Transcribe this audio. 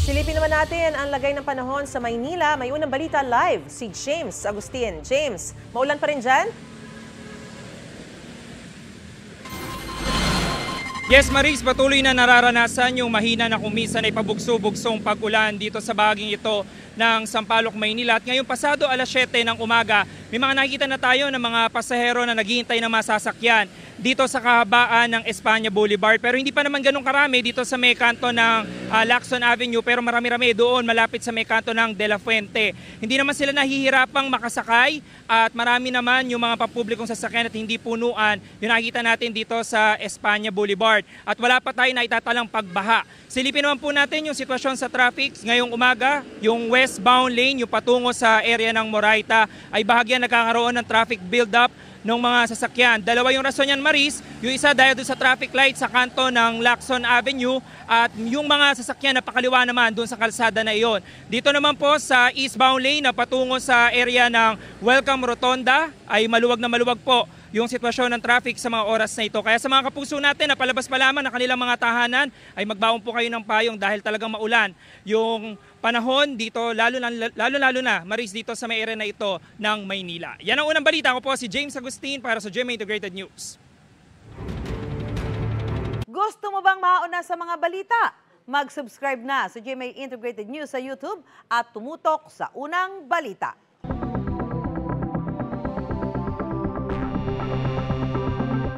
Silipin naman natin ang lagay ng panahon sa Maynila. May unang balita live, si James Agustin. James, maulan pa rin dyan? Yes, Maris, patuloy na nararanasan yung mahina na kumisan ay pabugso-bugsong pag-ulan dito sa bahaging ito ng Sampaloc, Maynila. At ngayong pasado alas 7 ng umaga, may mga nakikita na tayo ng mga pasahero na naghihintay ng masasakyan dito sa kahabaan ng Espanya Boulevard. Pero hindi pa naman ganun karami dito sa may kanto ng Lacson Avenue, pero marami-rami doon malapit sa may kanto ng De La Fuente. Hindi naman sila nahihirapang makasakay at marami naman yung mga papublikong sasakyan at hindi punuan yung nakikita natin dito sa Espanya Boulevard. At wala pa tayo na itatalang pagbaha. Silipin naman po natin yung sitwasyon sa traffic ngayong umaga. Yung westbound lane, yung patungo sa area ng Moraita ay bahagyan nagkakaroon ng traffic build-up ng mga sasakyan. Dalawa yung rason yan, Maris. Yung isa dahil doon sa traffic light sa kanto ng Lacson Avenue at yung mga sasakyan na pakaliwa naman doon sa kalsada na iyon. Dito naman po sa eastbound lane na patungo sa area ng Welcome Rotonda ay maluwag na maluwag po yung sitwasyon ng traffic sa mga oras na ito. Kaya sa mga kapuso natin na palabas pa lamang ng kanilang mga tahanan ay magbaon po kayo ng payong dahil talagang maulan yung panahon dito, lalo na, Maris, dito sa may area na ito ng Maynila. Yan ang unang balita. Ako po si James Agustin para sa GMA Integrated News. Gusto mo bang mauna sa mga balita? Mag-subscribe na sa GMA Integrated News sa YouTube at tumutok sa unang balita.